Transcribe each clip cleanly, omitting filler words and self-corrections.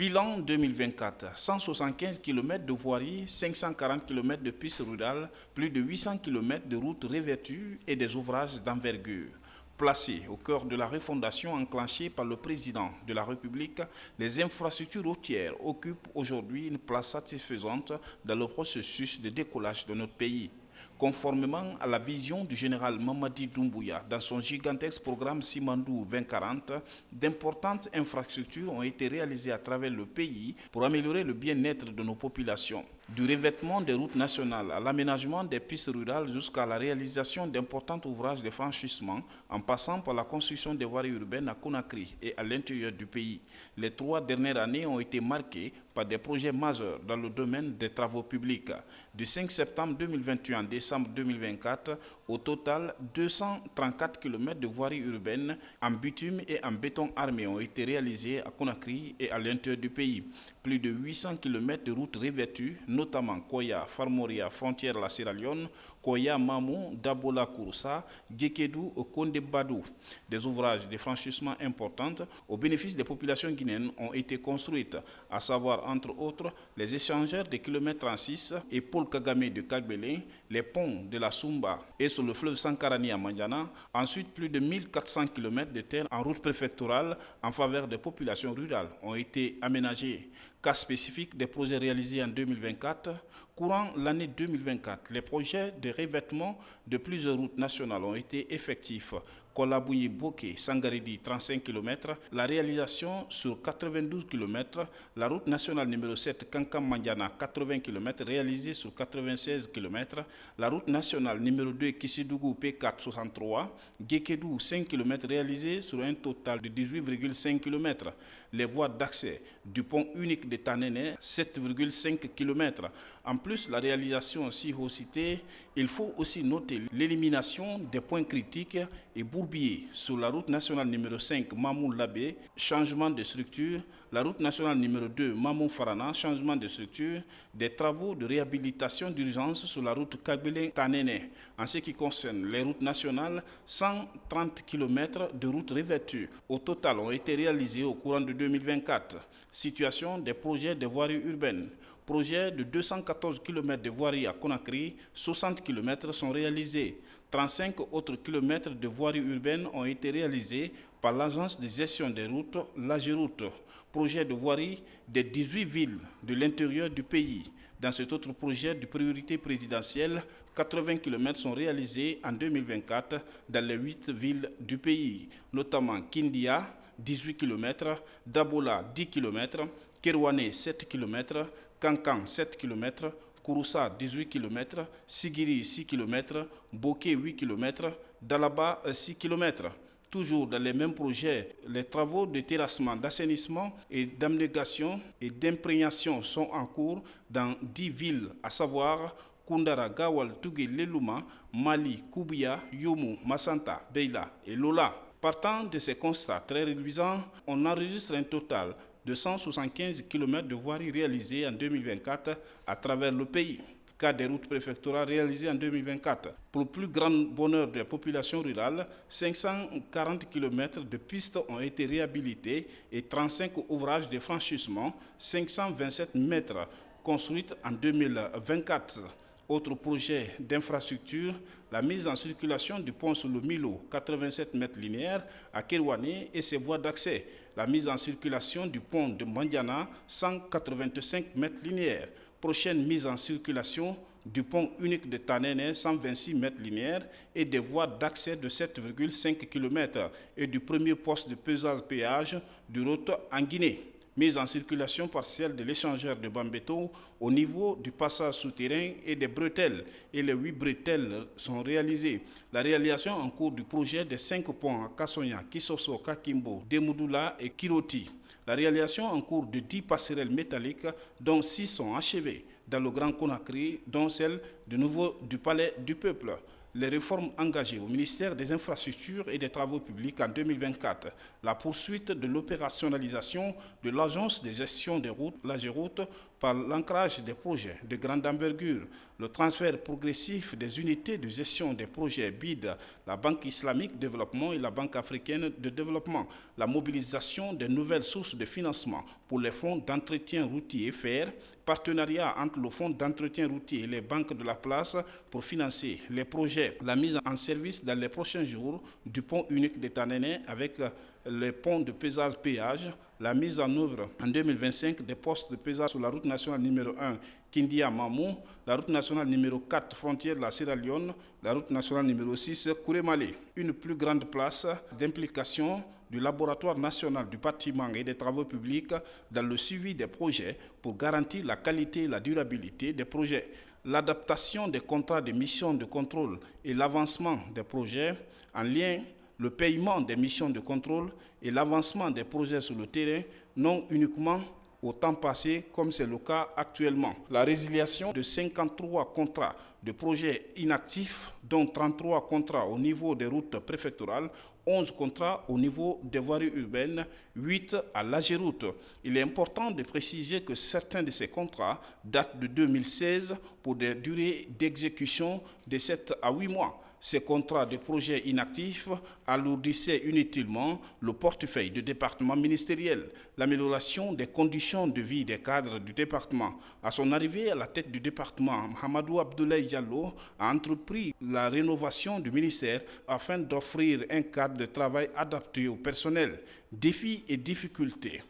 Bilan 2024, 175 km de voirie, 540 km de pistes rurales, plus de 800 km de routes revêtues et des ouvrages d'envergure. Placées au cœur de la refondation enclenchée par le président de la République, les infrastructures routières occupent aujourd'hui une place satisfaisante dans le processus de décollage de notre pays. Conformément à la vision du général Mamadi Doumbouya dans son gigantesque programme Simandou 2040, d'importantes infrastructures ont été réalisées à travers le pays pour améliorer le bien-être de nos populations. Du revêtement des routes nationales à l'aménagement des pistes rurales jusqu'à la réalisation d'importants ouvrages de franchissement, en passant par la construction des voiries urbaines à Conakry et à l'intérieur du pays. Les 3 dernières années ont été marquées par des projets majeurs dans le domaine des travaux publics. Du 5 septembre 2021 à décembre 2024, au total, 234 km de voiries urbaines en bitume et en béton armé ont été réalisés à Conakry et à l'intérieur du pays. Plus de 800 km de routes revêtues, notamment Koya, Farmoria, frontière la Sierra Leone, Koya, Mamou, Dabola, Kouroussa, Gekedou, Kondebadou. Des ouvrages de franchissement importants au bénéfice des populations guinéennes ont été construits, à savoir entre autres les échangeurs de kilomètre 36 et Paul Kagame de Kagbele, les ponts de la Sumba et sur le fleuve Sankarani à Mandiana, ensuite plus de 1400 km de terre en route préfectorale en faveur des populations rurales ont été aménagés. Cas spécifique des projets réalisés en 2024, courant l'année 2024, les projets de revêtement de plusieurs routes nationales ont été effectifs. Kolabouyi Boké, Sangaridi, 35 km, la réalisation sur 92 km, la route nationale numéro 7, Kankam Mandiana, 80 km, réalisée sur 96 km, la route nationale numéro 2, Kissidougou, P4, 63, Gekedou, 5 km, réalisée sur un total de 18,5 km, les voies d'accès du pont unique de Tanene, 7,5 km. En plus, la réalisation aussi citée, il faut aussi noter l'élimination des points critiques et bourbiers sur la route nationale numéro 5 Mamou-Labé, changement de structure, la route nationale numéro 2 Mamou-Farana, changement de structure, des travaux de réhabilitation d'urgence sur la route Kagbele-Tanene. En ce qui concerne les routes nationales, 130 km de routes revêtues au total ont été réalisés au courant de 2024. Situation des projets de voirie urbaine. Projet de 214 km de voirie à Conakry, 60 km sont réalisés. 35 autres kilomètres de voirie urbaine ont été réalisés par l'agence de gestion des routes, l'AGEROUTE. Projet de voirie des 18 villes de l'intérieur du pays. Dans cet autre projet de priorité présidentielle, 80 km sont réalisés en 2024 dans les 8 villes du pays, notamment Kindia, 18 km, Dabola, 10 km, Kerouane, 7 km, Kankan, 7 km, Kouroussa, 18 km, Sigiri, 6 km, Boké, 8 km, Dalaba, 6 km. Toujours dans les mêmes projets, les travaux de terrassement, d'assainissement et d'abnégation et d'imprégnation sont en cours dans 10 villes, à savoir Koundara, Gawal, Tougué, Lelouma, Mali, Koubia, Youmou, Massanta, Beila et Lola. Partant de ces constats très réduisants, on enregistre un total de 175 km de voiries réalisées en 2024 à travers le pays. Cas des routes préfectorales réalisées en 2024. Pour le plus grand bonheur des populations rurales, 540 km de pistes ont été réhabilités et 35 ouvrages de franchissement, 527 mètres construits en 2024. Autre projet d'infrastructure, la mise en circulation du pont sur le Milo, 87 mètres linéaires, à Kerouane et ses voies d'accès. La mise en circulation du pont de Mandiana, 185 mètres linéaires. Prochaine mise en circulation du pont unique de Tanene, 126 mètres linéaires, et des voies d'accès de 7,5 km et du premier poste de pesage péage du route en Guinée. Mise en circulation partielle de l'échangeur de Bambeto au niveau du passage souterrain et des bretelles. Et les 8 bretelles sont réalisées. La réalisation en cours du projet des 5 ponts à Kassonya, Kisoso, Kakimbo, Demoudoula et Kiroti. La réalisation en cours de 10 passerelles métalliques, dont 6 sont achevées dans le Grand Conakry, dont celle de nouveau du Palais du Peuple. les réformes engagées au ministère des Infrastructures et des Travaux publics en 2024, la poursuite de l'opérationnalisation de l'Agence de gestion des routes, l'AGEROUTE, par l'ancrage des projets de grande envergure, le transfert progressif des unités de gestion des projets BID, la Banque islamique de développement et la Banque africaine de développement, la mobilisation des nouvelles sources de financement pour les fonds d'entretien routier FER, partenariat entre le fonds d'entretien routier et les banques de la place pour financer les projets, la mise en service dans les prochains jours du pont unique de Tanene avec les ponts de pesage-péage, la mise en œuvre en 2025 des postes de pesage sur la route nationale numéro 1 Kindia-Mamou, la route nationale numéro 4 frontière de la Sierra Leone, la route nationale numéro 6 Kouré-Malé. Une plus grande place d'implication du laboratoire national du bâtiment et des travaux publics dans le suivi des projets pour garantir la qualité et la durabilité des projets, l'adaptation des contrats de mission de contrôle et l'avancement des projets en lien, le paiement des missions de contrôle et l'avancement des projets sur le terrain, non uniquement au temps passé, comme c'est le cas actuellement. La résiliation de 53 contrats de projets inactifs, dont 33 contrats au niveau des routes préfectorales, 11 contrats au niveau des voiries urbaines, 8 à l'AGEROUTE. Il est important de préciser que certains de ces contrats datent de 2016 pour des durées d'exécution de 7 à 8 mois. Ces contrats de projets inactifs alourdissaient inutilement le portefeuille du département ministériel. L'amélioration des conditions de vie des cadres du département. À son arrivée à la tête du département, Mahamadou Abdoulaye Diallo a entrepris la rénovation du ministère afin d'offrir un cadre de travail adapté au personnel. Défis et difficultés.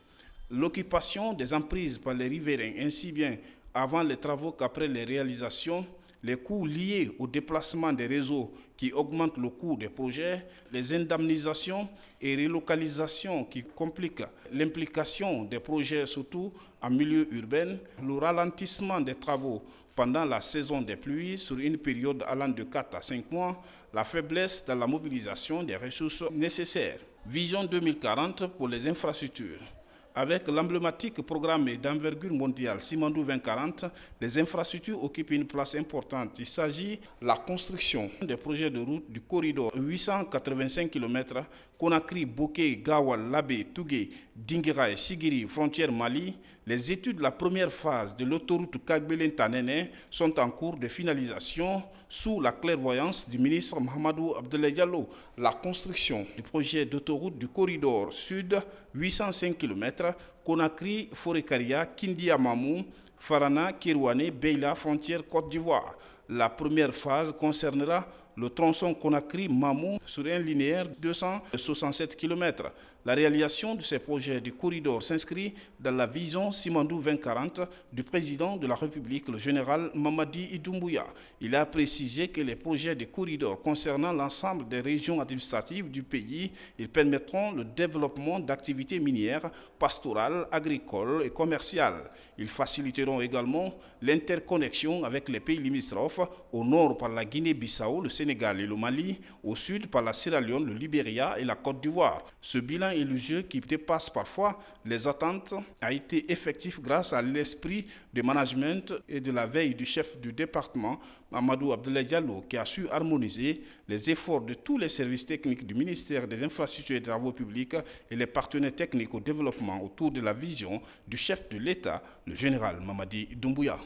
L'occupation des emprises par les riverains, ainsi bien avant les travaux qu'après les réalisations, les coûts liés au déplacement des réseaux qui augmentent le coût des projets, les indemnisations et relocalisations qui compliquent l'implication des projets, surtout en milieu urbain, le ralentissement des travaux pendant la saison des pluies sur une période allant de 4 à 5 mois, la faiblesse dans la mobilisation des ressources nécessaires. Vision 2040 pour les infrastructures. Avec l'emblématique programme d'envergure mondiale Simandou 2040, les infrastructures occupent une place importante. Il s'agit de la construction des projets de route du corridor 885 km Conakry, Boké, Gawal, Labé, Tougué, Dinguiraï, Sigiri, frontière Mali. Les études de la première phase de l'autoroute Kagbelen-Tanene sont en cours de finalisation sous la clairvoyance du ministre Mahamadou Abdoulaye Diallo. La construction du projet d'autoroute du corridor sud 805 km Conakry, Forêt-Karia, Kindia-Mamou, Farana, Kirouane, Beila, frontière Côte d'Ivoire. La première phase concernera le tronçon Conakry-Mamou sur un linéaire de 267 km. La réalisation de ces projets du corridor s'inscrit dans la vision Simandou 2040 du président de la République, le général Mamadi Doumbouya. Il a précisé que les projets de corridor concernant l'ensemble des régions administratives du pays, ils permettront le développement d'activités minières, pastorales, agricoles et commerciales. Ils faciliteront également l'interconnexion avec les pays limitrophes, au nord par la Guinée-Bissau, le Sénégal et le Mali, au sud par la Sierra Leone, le Libéria et la Côte d'Ivoire. Ce bilan élogieux qui dépasse parfois les attentes a été effectif grâce à l'esprit de management et de la veille du chef du département, Mahamadou Abdoulaye Diallo, qui a su harmoniser les efforts de tous les services techniques du ministère des Infrastructures et des Travaux publics et les partenaires techniques au développement autour de la vision du chef de l'État, le général Mamadi Doumbouya.